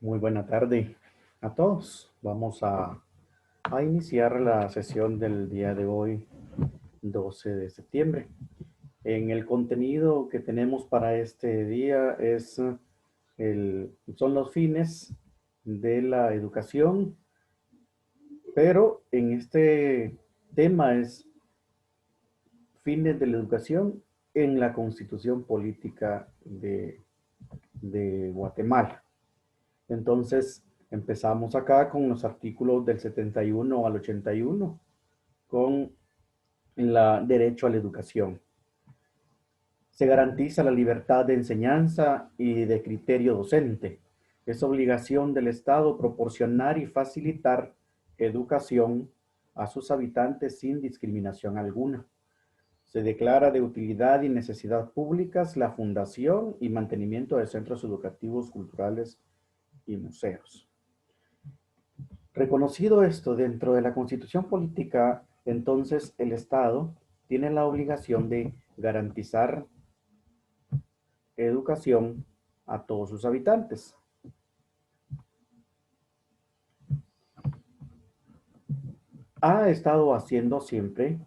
Muy buena tarde a todos. Vamos a iniciar la sesión del día de hoy, 12 de septiembre. En el contenido que tenemos para este día son los fines de la educación, pero en este tema es fines de la educación en la Constitución Política de Guatemala. Entonces, empezamos acá con los artículos del 71 al 81, con el derecho a la educación. Se garantiza la libertad de enseñanza y de criterio docente. Es obligación del Estado proporcionar y facilitar educación a sus habitantes sin discriminación alguna. Se declara de utilidad y necesidad públicas la fundación y mantenimiento de centros educativos, culturales y museos. Reconocido esto dentro de la Constitución política, entonces el Estado tiene la obligación de garantizar educación a todos sus habitantes. Ha estado haciendo siempre,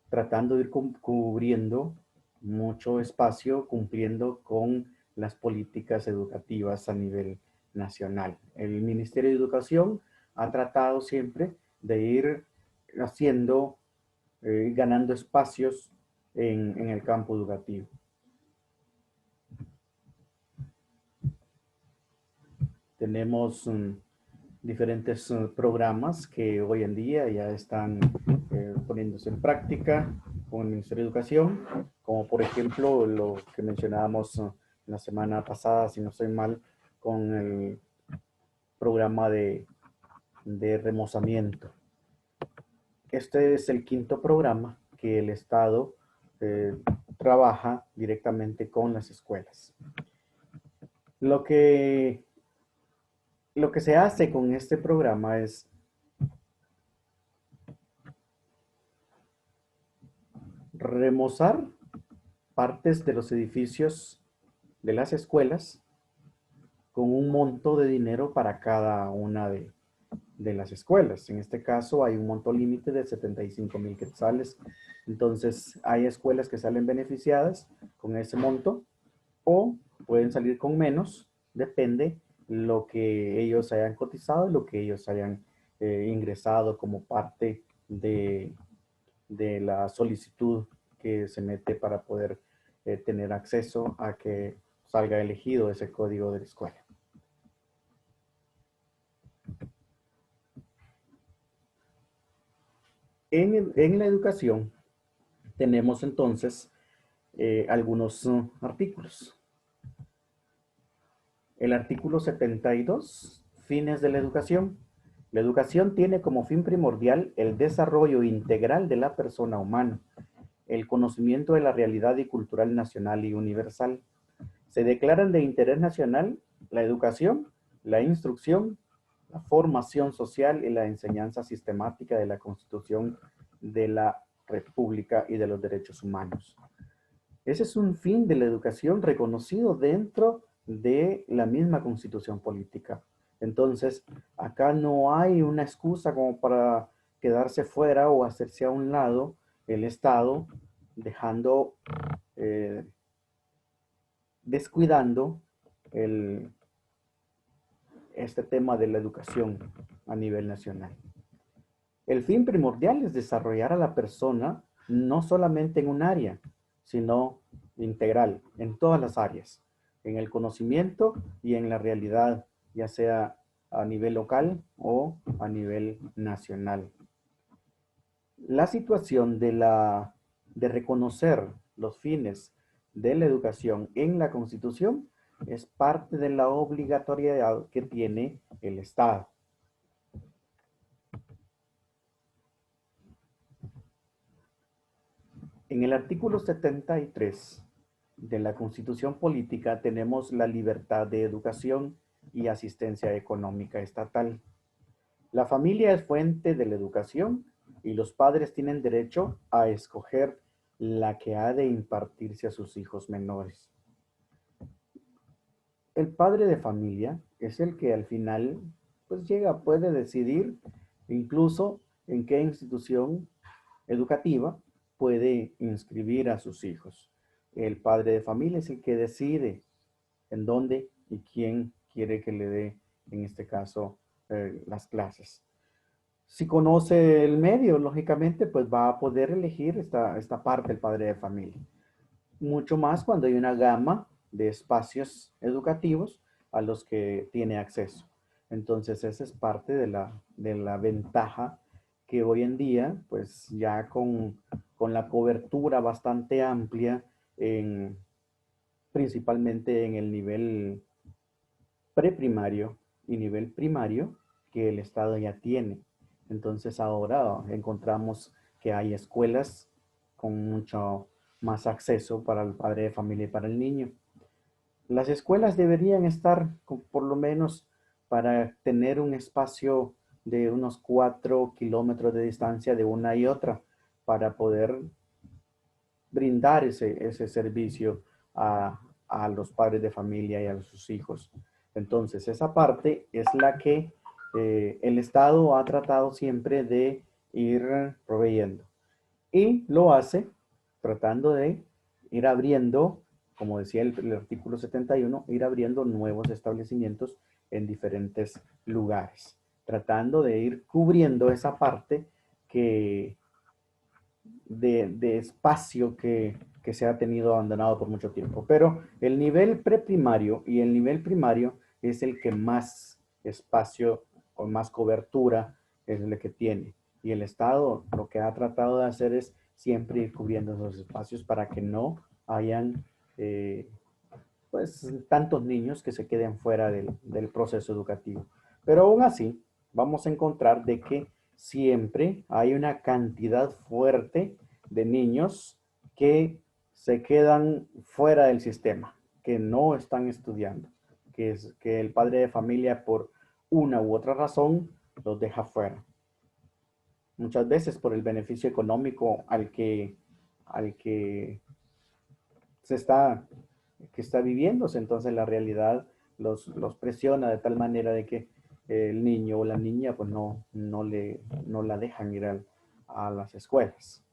tratando de ir cubriendo mucho espacio, cumpliendo con las políticas educativas a nivel nacional. El Ministerio de Educación ha tratado siempre de ir haciendo, ganando espacios en el campo educativo. Tenemos diferentes programas que hoy en día ya están poniéndose en práctica con el Ministerio de Educación, como por ejemplo lo que mencionábamos la semana pasada, si no estoy mal, con el programa de remozamiento. Este es el quinto programa que el Estado eh, trabaja directamente con las escuelas. Lo que, lo que se hace con este programa es remozar partes de los edificios de las escuelas con un monto de dinero para cada una de las escuelas. En este caso hay un monto límite de 75,000 quetzales. Entonces hay escuelas que salen beneficiadas con ese monto o pueden salir con menos, depende lo que ellos hayan cotizado y lo que ellos hayan ingresado como parte de la solicitud que se mete para poder tener acceso a que salga elegido ese código de la escuela. En la educación tenemos entonces algunos artículos. El artículo 72, fines de la educación. La educación tiene como fin primordial el desarrollo integral de la persona humana, el conocimiento de la realidad y cultural nacional y universal. Se declaran de interés nacional la educación, la instrucción, la formación social y la enseñanza sistemática de la Constitución de la República y de los derechos humanos. Ese es un fin de la educación reconocido dentro de la misma Constitución política. Entonces, acá no hay una excusa como para quedarse fuera o hacerse a un lado el Estado, dejando, eh, descuidando el, este tema de la educación a nivel nacional. El fin primordial es desarrollar a la persona no solamente en un área, sino integral, en todas las áreas, en el conocimiento y en la realidad, ya sea a nivel local o a nivel nacional. La situación de reconocer los fines de la educación en la Constitución es parte de la obligatoriedad que tiene el Estado. En el artículo 73 de la Constitución Política tenemos la libertad de educación y asistencia económica estatal. La familia es fuente de la educación y los padres tienen derecho a escoger la que ha de impartirse a sus hijos menores. El padre de familia es el que al final pues puede decidir incluso en qué institución educativa puede inscribir a sus hijos. El padre de familia es el que decide en dónde y quién quiere que le dé, en este caso, las clases. Si conoce el medio, lógicamente, pues va a poder elegir esta parte el padre de familia. Mucho más cuando hay una gama de espacios educativos a los que tiene acceso. Entonces, esa es parte de la ventaja que hoy en día, pues ya con la cobertura bastante amplia, en, principalmente en el nivel preprimario y nivel primario, que el Estado ya tiene. Entonces ahora encontramos que hay escuelas con mucho más acceso para el padre de familia y para el niño. Las escuelas deberían estar por lo menos para tener un espacio de unos 4 kilómetros de distancia de una y otra para poder brindar ese servicio a los padres de familia y a sus hijos. Entonces, esa parte es la que el Estado ha tratado siempre de ir proveyendo. Y lo hace tratando de ir abriendo, como decía el artículo 71, ir abriendo nuevos establecimientos en diferentes lugares, tratando de ir cubriendo esa parte que, de espacio que se ha tenido abandonado por mucho tiempo. Pero el nivel preprimario y el nivel primario es el que más espacio o más cobertura es el que tiene. Y el Estado lo que ha tratado de hacer es siempre ir cubriendo esos espacios para que no hayan pues tantos niños que se queden fuera del proceso educativo. Pero aún así, vamos a encontrar de que siempre hay una cantidad fuerte de niños que se quedan fuera del sistema, que no están estudiando, que el padre de familia por una u otra razón los deja fuera. Muchas veces por el beneficio económico al que se está, que está viviéndose, entonces la realidad los presiona de tal manera de que el niño o la niña pues no la dejan ir a las escuelas.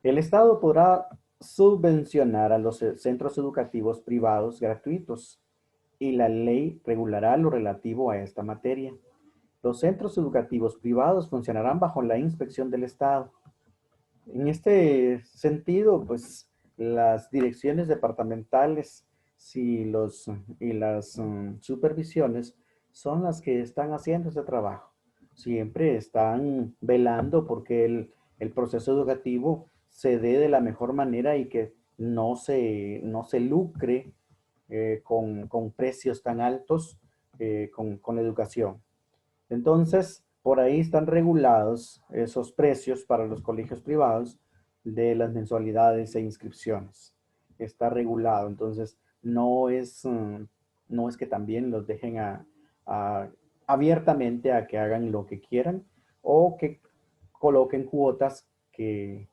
El Estado podrá subvencionar a los centros educativos privados gratuitos y la ley regulará lo relativo a esta materia. Los centros educativos privados funcionarán bajo la inspección del Estado. En este sentido, pues las direcciones departamentales y las supervisiones son las que están haciendo ese trabajo. Siempre están velando porque el proceso educativo se dé de la mejor manera y que no se lucre con precios tan altos con la educación. Entonces, por ahí están regulados esos precios para los colegios privados de las mensualidades e inscripciones. Está regulado, entonces no es que también los dejen a- abiertamente a que hagan lo que quieran o que coloquen cuotas que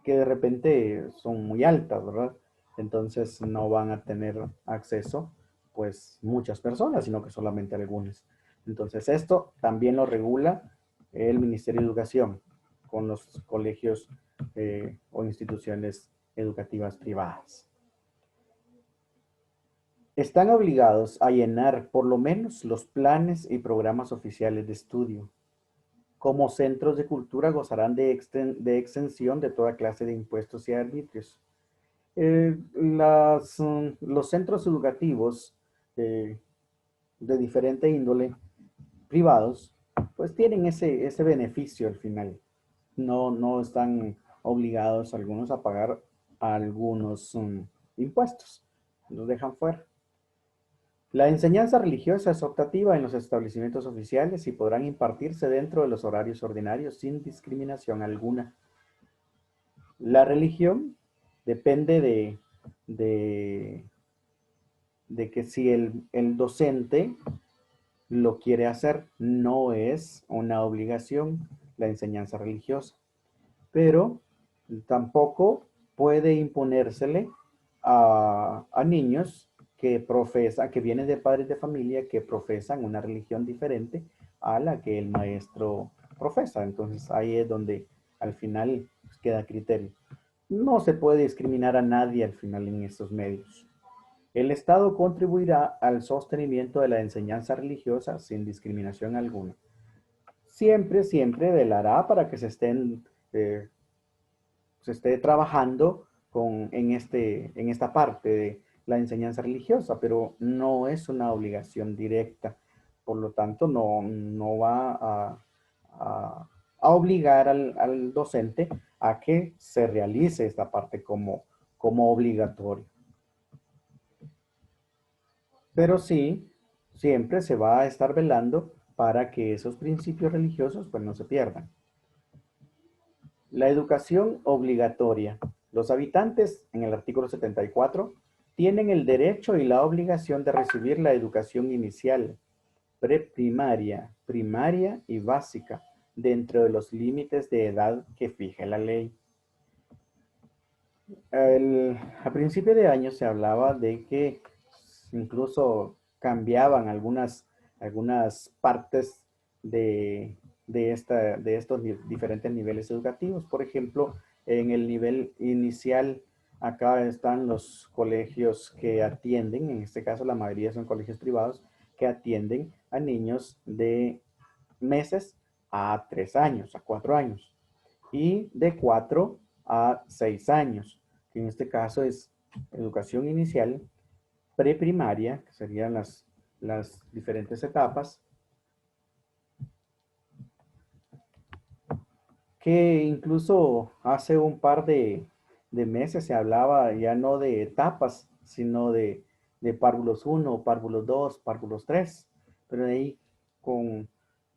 de repente son muy altas, ¿verdad? Entonces no van a tener acceso pues muchas personas, sino que solamente algunas. Entonces esto también lo regula el Ministerio de Educación con los colegios o instituciones educativas privadas. Están obligados a llenar por lo menos los planes y programas oficiales de estudio. Como centros de cultura gozarán de exención de toda clase de impuestos y arbitrios. Los centros educativos eh, de diferente índole, privados, pues tienen ese beneficio al final. No están obligados algunos a pagar algunos impuestos. Los dejan fuera. La enseñanza religiosa es optativa en los establecimientos oficiales y podrán impartirse dentro de los horarios ordinarios sin discriminación alguna. La religión depende de, de que si el docente lo quiere hacer, no es una obligación la enseñanza religiosa, pero tampoco puede imponérsele a niños que profesa, que vienen de padres de familia que profesan una religión diferente a la que el maestro profesa. Entonces ahí es donde al final pues, queda criterio. No se puede discriminar a nadie al final en estos medios. El Estado contribuirá al sostenimiento de la enseñanza religiosa sin discriminación alguna. Siempre, siempre velará para que eh, se esté trabajando en esta parte de la enseñanza religiosa, pero no es una obligación directa. Por lo tanto, no va a obligar al docente a que se realice esta parte como obligatorio. Pero sí, siempre se va a estar velando para que esos principios religiosos pues no se pierdan. La educación obligatoria. Los habitantes, en el artículo 74, tienen el derecho y la obligación de recibir la educación inicial, preprimaria, primaria y básica, dentro de los límites de edad que fije la ley. A principio de año se hablaba de que incluso cambiaban algunas partes de estos diferentes niveles educativos. Por ejemplo, en el nivel inicial, acá están los colegios que atienden, en este caso la mayoría son colegios privados, que atienden a niños de meses a 3 años, a 4 años, y de 4 a 6 años, que en este caso es educación inicial, preprimaria, que serían las diferentes etapas, que incluso hace un par de meses se hablaba ya no de etapas, sino de párvulos 1, párvulos 2, párvulos 3, pero ahí con,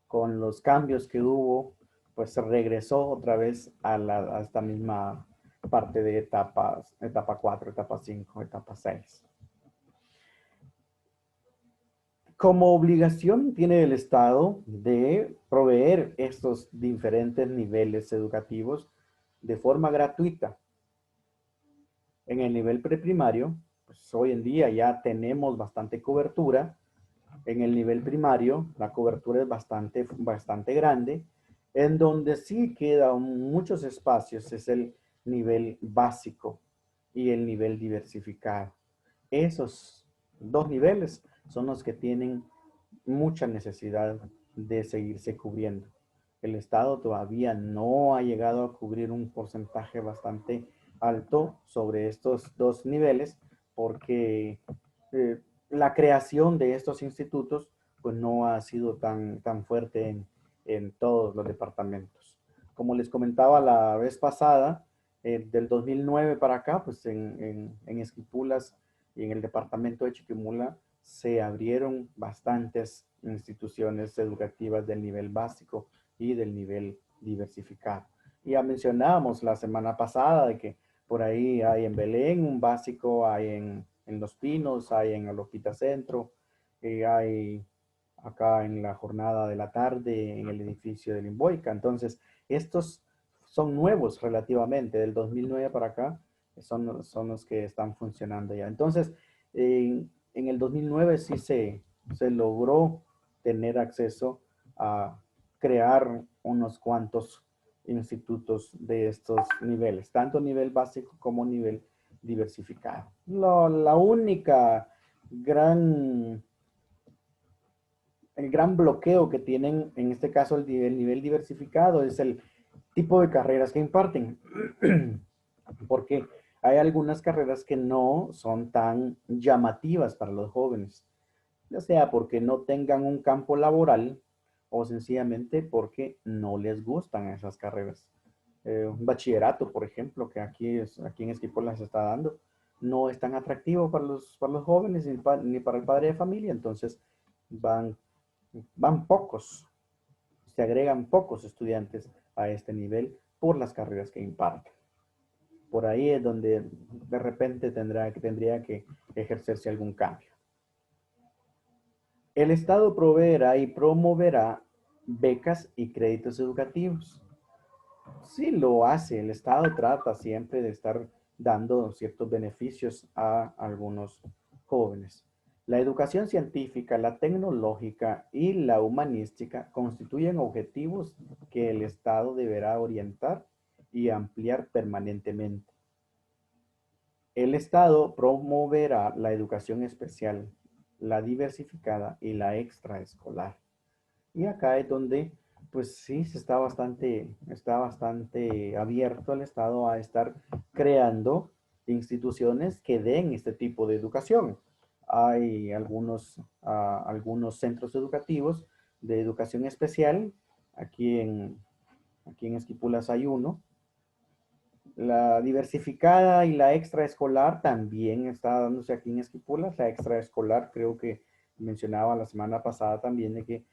con los cambios que hubo, pues se regresó otra vez a esta misma parte de etapas, etapa 4, etapa 5, etapa 6. Como obligación tiene el Estado de proveer estos diferentes niveles educativos de forma gratuita. En el nivel preprimario, pues hoy en día ya tenemos bastante cobertura. En el nivel primario, la cobertura es bastante grande. En donde sí quedan muchos espacios es el nivel básico y el nivel diversificado. Esos dos niveles son los que tienen mucha necesidad de seguirse cubriendo. El Estado todavía no ha llegado a cubrir un porcentaje bastante alto sobre estos dos niveles porque eh, la creación de estos institutos pues no ha sido tan fuerte en todos los departamentos. Como les comentaba la vez pasada, del 2009 para acá, pues en Esquipulas y en el departamento de Chiquimula se abrieron bastantes instituciones educativas del nivel básico y del nivel diversificado. Ya mencionábamos la semana pasada de que por ahí hay en Belén un básico, hay en Los Pinos, hay en Alopita Centro, hay acá en la jornada de la tarde en el edificio del Imboica. Entonces, estos son nuevos relativamente, del 2009 para acá, son los que están funcionando ya. Entonces, en el 2009 sí se logró tener acceso a crear unos cuantos institutos de estos niveles, tanto nivel básico como nivel diversificado. La única gran el gran bloqueo que tienen, en este caso el nivel diversificado, es el tipo de carreras que imparten. Porque hay algunas carreras que no son tan llamativas para los jóvenes, ya sea porque no tengan un campo laboral o sencillamente porque no les gustan esas carreras. Un bachillerato, por ejemplo, que aquí en Esquipulas se está dando, no es tan atractivo para los jóvenes ni para el padre de familia, entonces van van pocos, se agregan pocos estudiantes a este nivel por las carreras que imparten. Por ahí es donde de repente tendría que ejercerse algún cambio. El Estado proveerá y promoverá becas y créditos educativos. Sí lo hace, el Estado trata siempre de estar dando ciertos beneficios a algunos Jóvenes. La educación científica, la tecnológica y la humanística constituyen objetivos que el Estado deberá orientar y ampliar permanentemente. El Estado promoverá la educación especial, la diversificada y la extraescolar. Y acá es donde, pues sí, se está bastante abierto el Estado a estar creando instituciones que den este tipo de educación. Hay algunos centros educativos de educación especial. Aquí en, aquí en Esquipulas hay uno. La diversificada y la extraescolar también está dándose aquí en Esquipulas. La extraescolar creo que mencionaba la semana pasada también de que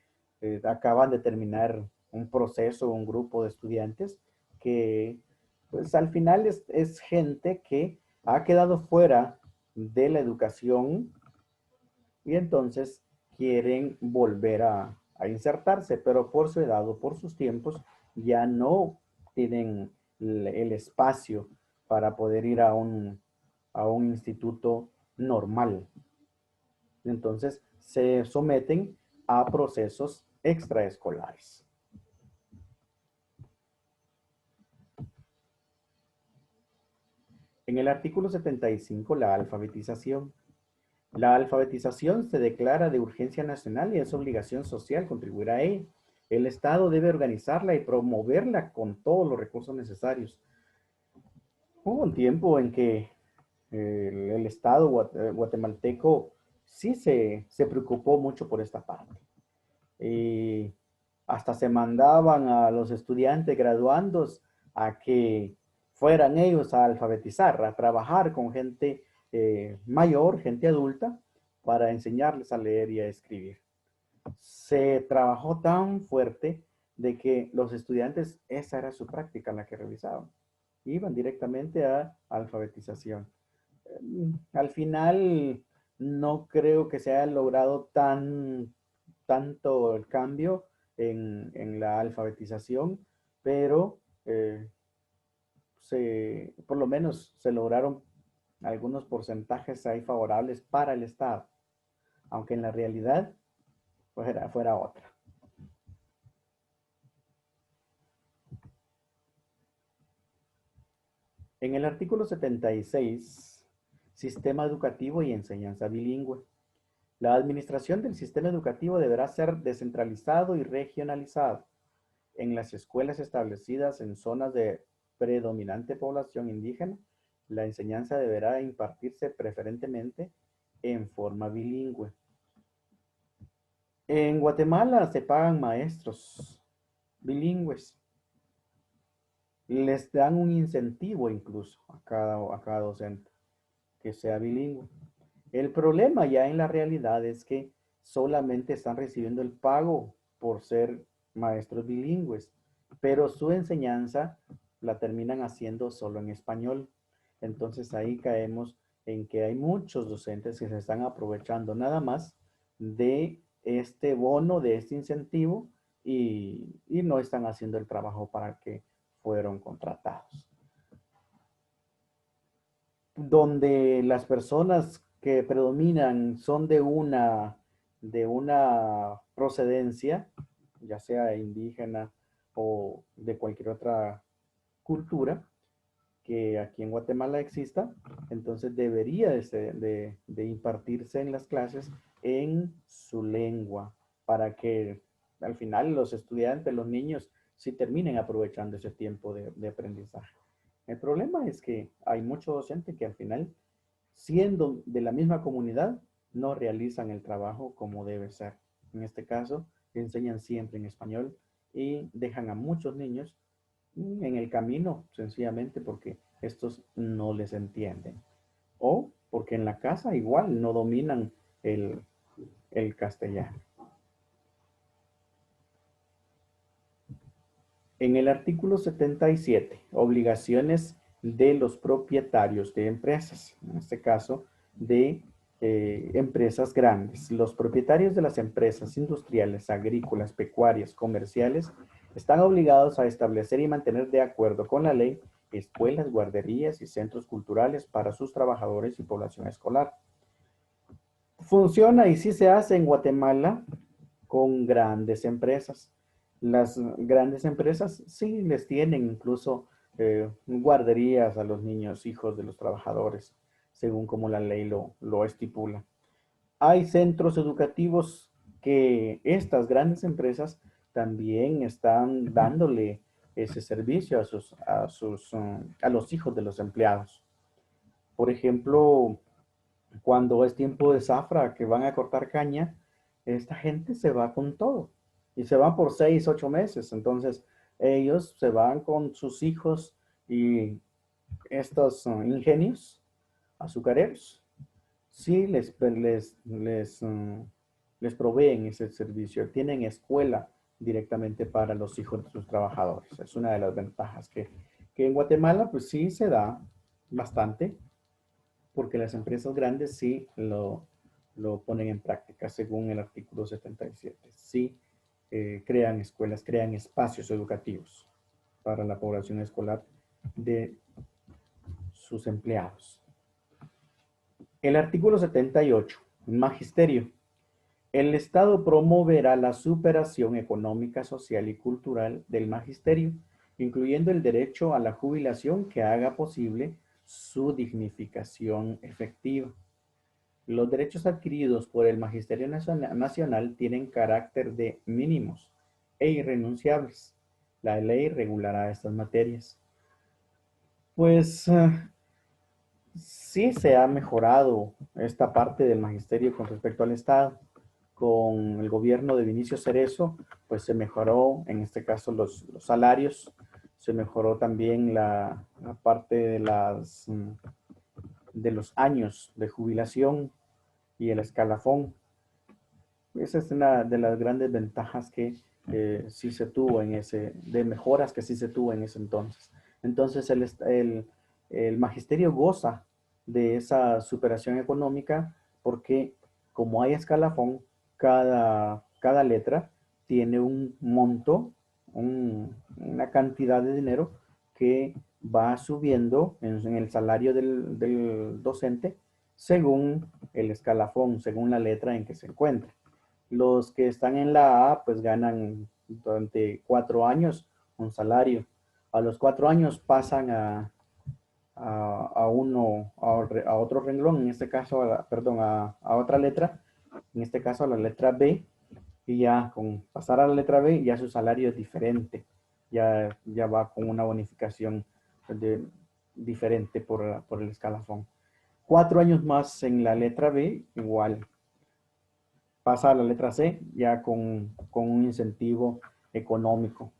acaban de terminar un proceso, un grupo de estudiantes que pues al final es gente que ha quedado fuera de la educación y entonces quieren volver a insertarse, pero por su edad o por sus tiempos ya no tienen el espacio para poder ir a un instituto normal. Entonces se someten a procesos extraescolares. En el artículo 75, la alfabetización. La alfabetización se declara de urgencia nacional y es obligación social contribuir a ella. El Estado debe organizarla y promoverla con todos los recursos necesarios. Hubo un tiempo en que el Estado guatemalteco sí se preocupó mucho por esta parte. Y hasta se mandaban a los estudiantes graduandos a que fueran ellos a alfabetizar, a trabajar con gente mayor, gente adulta, para enseñarles a leer y a escribir. Se trabajó tan fuerte de que los estudiantes, esa era su práctica la que realizaban. Iban directamente a alfabetización. Al final, no creo que se haya logrado tanto el cambio en la alfabetización, pero por lo menos se lograron algunos porcentajes ahí favorables para el Estado, aunque en la realidad fuera otra. En el artículo 76, Sistema Educativo y Enseñanza Bilingüe. La administración del sistema educativo deberá ser descentralizado y regionalizado. En las escuelas establecidas en zonas de predominante población indígena, la enseñanza deberá impartirse preferentemente en forma bilingüe. En Guatemala se pagan maestros bilingües. Les dan un incentivo incluso a cada docente que sea bilingüe. El problema ya en la realidad es que solamente están recibiendo el pago por ser maestros bilingües, pero su enseñanza la terminan haciendo solo en español. Entonces ahí caemos en que hay muchos docentes que se están aprovechando nada más de este bono, de este incentivo y no están haciendo el trabajo para el que fueron contratados. Donde las personas que predominan son de una procedencia, ya sea indígena o de cualquier otra cultura que aquí en Guatemala exista, entonces debería de impartirse en las clases en su lengua para que al final los estudiantes, los niños, sí terminen aprovechando ese tiempo de aprendizaje. El problema es que hay muchos docentes que al final, siendo de la misma comunidad, no realizan el trabajo como debe ser. En este caso, enseñan siempre en español y dejan a muchos niños en el camino, sencillamente porque estos no les entienden. O porque en la casa igual no dominan el, el castellano. En el artículo 77, obligaciones de los propietarios de empresas, en este caso de empresas grandes. Los propietarios de las empresas industriales, agrícolas, pecuarias, comerciales, están obligados a establecer y mantener de acuerdo con la ley escuelas, guarderías y centros culturales para sus trabajadores y población escolar. Funciona y sí se hace en Guatemala con grandes empresas. Las grandes empresas sí les tienen incluso guarderías a los niños, hijos de los trabajadores, según como la ley lo estipula. Hay centros educativos que estas grandes empresas también están dándole ese servicio a los hijos de los empleados. Por ejemplo, cuando es tiempo de zafra, que van a cortar caña, esta gente se va con todo y se va por 6, 8 meses. Entonces, ellos se van con sus hijos y estos ingenios azucareros, sí les proveen ese servicio. Tienen escuela directamente para los hijos de sus trabajadores. Es una de las ventajas que en Guatemala, pues sí se da bastante porque las empresas grandes sí lo ponen en práctica según el artículo 77. Sí crean escuelas, crean espacios educativos para la población escolar de sus empleados. El artículo 78, magisterio. El Estado promoverá la superación económica, social y cultural del magisterio, incluyendo el derecho a la jubilación que haga posible su dignificación efectiva. Los derechos adquiridos por el Magisterio Nacional tienen carácter de mínimos e irrenunciables. La ley regulará estas materias. Pues sí se ha mejorado esta parte del magisterio con respecto al Estado. Con el gobierno de Vinicio Cerezo, pues se mejoró, en este caso, los salarios, se mejoró también la parte de los años de jubilación y el escalafón. Esa es una de las grandes ventajas que sí se tuvo de mejoras que sí se tuvo en ese entonces. Entonces el magisterio goza de esa superación económica porque como hay escalafón, cada letra tiene un monto, una cantidad de dinero que va subiendo en el salario del docente según el escalafón, según la letra en que se encuentra. Los que están en la A, pues ganan durante 4 años un salario. A los 4 años pasan a otro renglón, en este caso, perdón, a otra letra, en este caso a la letra B, y ya con pasar a la letra B, ya su salario es diferente, ya va con una bonificación diferente por el escalafón. 4 años más en la letra B, igual pasa a la letra C ya con un incentivo económico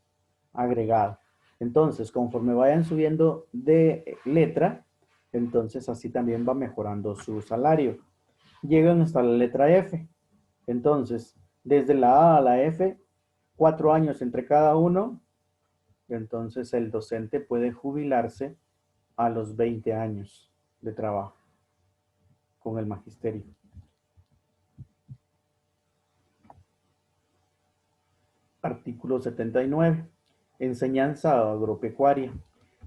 agregado. Entonces, conforme vayan subiendo de letra, entonces así también va mejorando su salario. Llegan hasta la letra F. Entonces, desde la A a la F, 4 años entre cada uno, entonces el docente puede jubilarse a los 20 años de trabajo con el magisterio. Artículo 79. Enseñanza agropecuaria.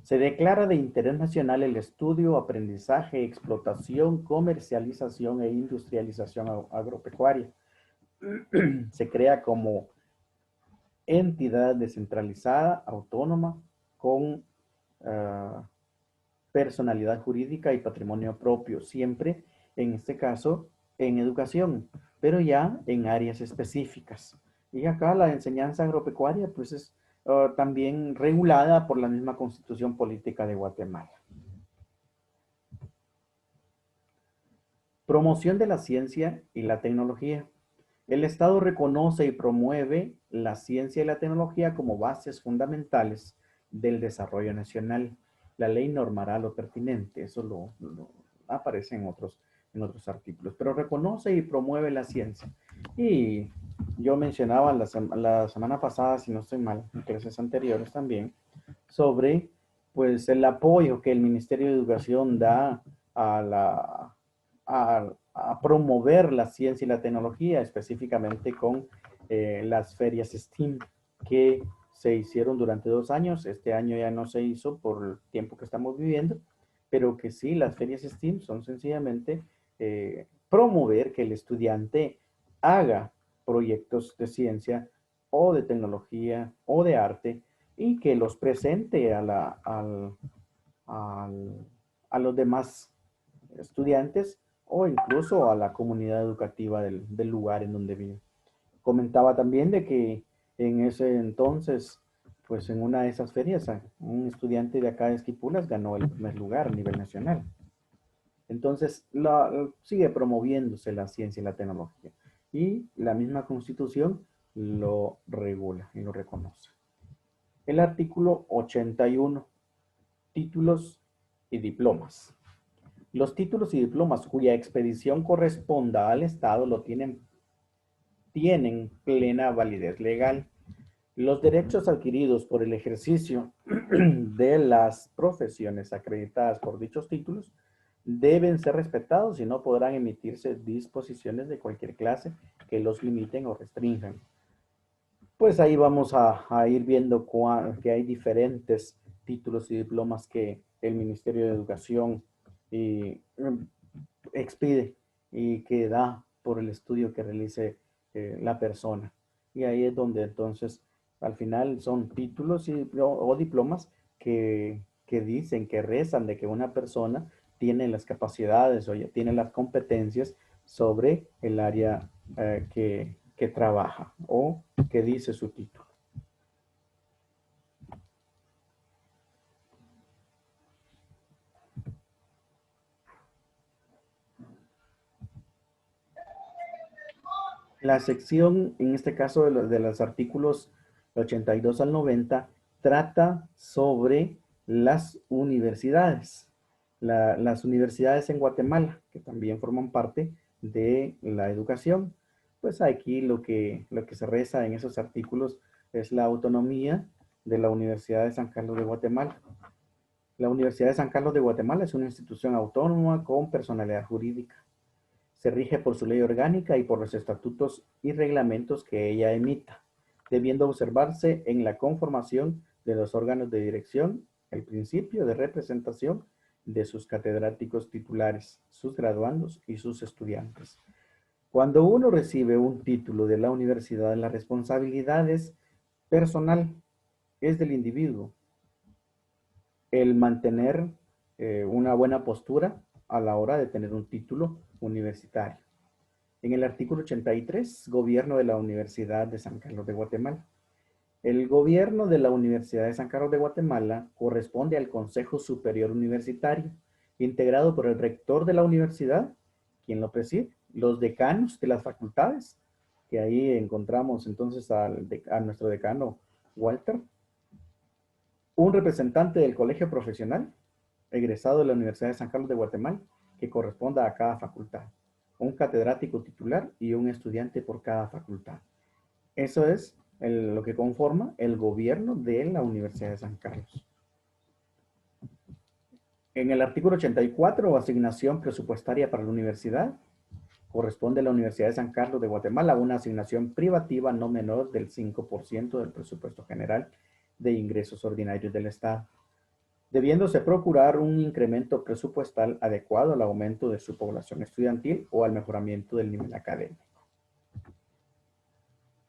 Se declara de interés nacional el estudio, aprendizaje, explotación, comercialización e industrialización agropecuaria. Se crea como entidad descentralizada, autónoma, con uh, personalidad jurídica y patrimonio propio, siempre, en este caso, en educación, pero ya en áreas específicas. Y acá la enseñanza agropecuaria, pues es también regulada por la misma Constitución Política de Guatemala. Promoción de la ciencia y la tecnología. El Estado reconoce y promueve la ciencia y la tecnología como bases fundamentales del desarrollo nacional. La ley normará lo pertinente, eso aparece en otros artículos, pero reconoce y promueve la ciencia. Y yo mencionaba la semana pasada, si no estoy mal, en clases anteriores también, sobre pues el apoyo que el Ministerio de Educación da a la, a promover la ciencia y la tecnología, específicamente con las ferias STEAM que se hicieron durante 2 años. Este año ya no se hizo por el tiempo que estamos viviendo, pero que sí, las ferias STEAM son sencillamente promover que el estudiante haga proyectos de ciencia o de tecnología o de arte y que los presente a los demás estudiantes o incluso a la comunidad educativa del lugar en donde vive. Comentaba también de que en ese entonces, pues en una de esas ferias, un estudiante de acá de Esquipulas ganó el primer lugar a nivel nacional. Entonces, sigue promoviéndose la ciencia y la tecnología. Y la misma Constitución lo regula y lo reconoce. El artículo 81, títulos y diplomas. Los títulos y diplomas cuya expedición corresponda al Estado tienen plena validez legal. Los derechos adquiridos por el ejercicio de las profesiones acreditadas por dichos títulos deben ser respetados y no podrán emitirse disposiciones de cualquier clase que los limiten o restrinjan. Pues ahí vamos a ir viendo que hay diferentes títulos y diplomas que el Ministerio de Educación y, expide y que da por el estudio que realice la persona. Y ahí es donde entonces al final son títulos o diplomas que dicen, que rezan de que una persona tiene las capacidades o ya tiene las competencias sobre el área que trabaja o que dice su título. La sección, en este caso de los artículos 82 al 90, trata sobre las universidades. Las universidades en Guatemala, que también forman parte de la educación. Pues aquí lo que se reza en esos artículos es la autonomía de la Universidad de San Carlos de Guatemala. La Universidad de San Carlos de Guatemala es una institución autónoma con personalidad jurídica. Se rige por su ley orgánica y por los estatutos y reglamentos que ella emita, debiendo observarse en la conformación de los órganos de dirección el principio de representación de sus catedráticos titulares, sus graduandos y sus estudiantes. Cuando uno recibe un título de la universidad, la responsabilidad es personal, es del individuo. El mantener una buena postura a la hora de tener un título universitario. En el artículo 83, Gobierno de la Universidad de San Carlos de Guatemala. El gobierno de la Universidad de San Carlos de Guatemala corresponde al Consejo Superior Universitario, integrado por el rector de la universidad, quien lo preside, los decanos de las facultades, que ahí encontramos entonces a nuestro decano Walter, un representante del colegio profesional, egresado de la Universidad de San Carlos de Guatemala, que corresponda a cada facultad, un catedrático titular y un estudiante por cada facultad. Eso es lo que conforma el gobierno de la Universidad de San Carlos. En el artículo 84, asignación presupuestaria para la universidad, corresponde a la Universidad de San Carlos de Guatemala una asignación privativa no menor del 5% del presupuesto general de ingresos ordinarios del Estado, debiéndose procurar un incremento presupuestal adecuado al aumento de su población estudiantil o al mejoramiento del nivel académico.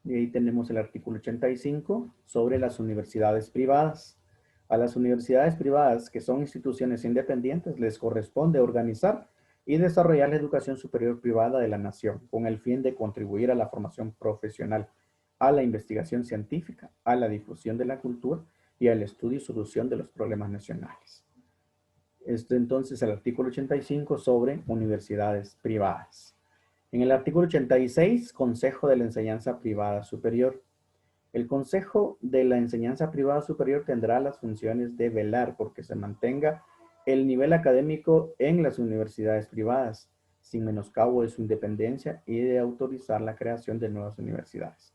Y ahí tenemos el artículo 85 sobre las universidades privadas. A las universidades privadas, que son instituciones independientes, les corresponde organizar y desarrollar la educación superior privada de la nación, con el fin de contribuir a la formación profesional, a la investigación científica, a la difusión de la cultura y al estudio y solución de los problemas nacionales. Esto entonces el artículo 85 sobre universidades privadas. En el artículo 86, Consejo de la Enseñanza Privada Superior. El Consejo de la Enseñanza Privada Superior tendrá las funciones de velar porque se mantenga el nivel académico en las universidades privadas, sin menoscabo de su independencia y de autorizar la creación de nuevas universidades.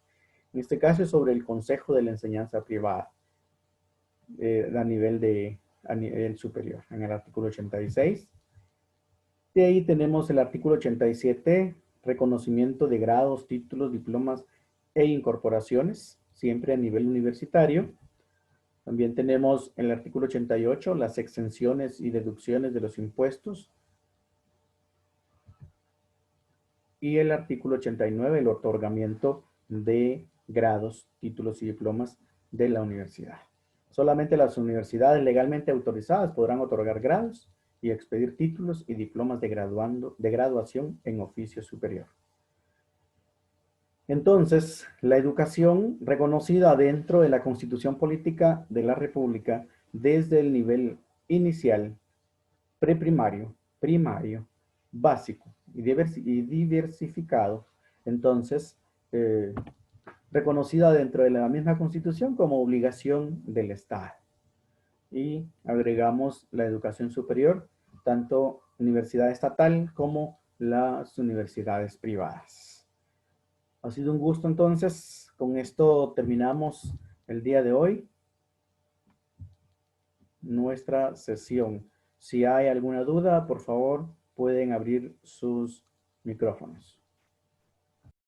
En este caso es sobre el Consejo de la Enseñanza Privada a nivel superior, en el artículo 86. De ahí tenemos el artículo 87, reconocimiento de grados, títulos, diplomas e incorporaciones, siempre a nivel universitario. También tenemos en el artículo 88 las exenciones y deducciones de los impuestos. Y el artículo 89, el otorgamiento de grados, títulos y diplomas de la universidad. Solamente las universidades legalmente autorizadas podrán otorgar grados y expedir títulos y diplomas de graduación en oficio superior. Entonces, la educación reconocida dentro de la Constitución Política de la República desde el nivel inicial, preprimario, primario, básico y diversificado, entonces, reconocida dentro de la misma Constitución como obligación del Estado. Y agregamos la educación superior, tanto universidad estatal como las universidades privadas. Ha sido un gusto entonces. Con esto terminamos el día de hoy nuestra sesión. Si hay alguna duda, por favor, pueden abrir sus micrófonos.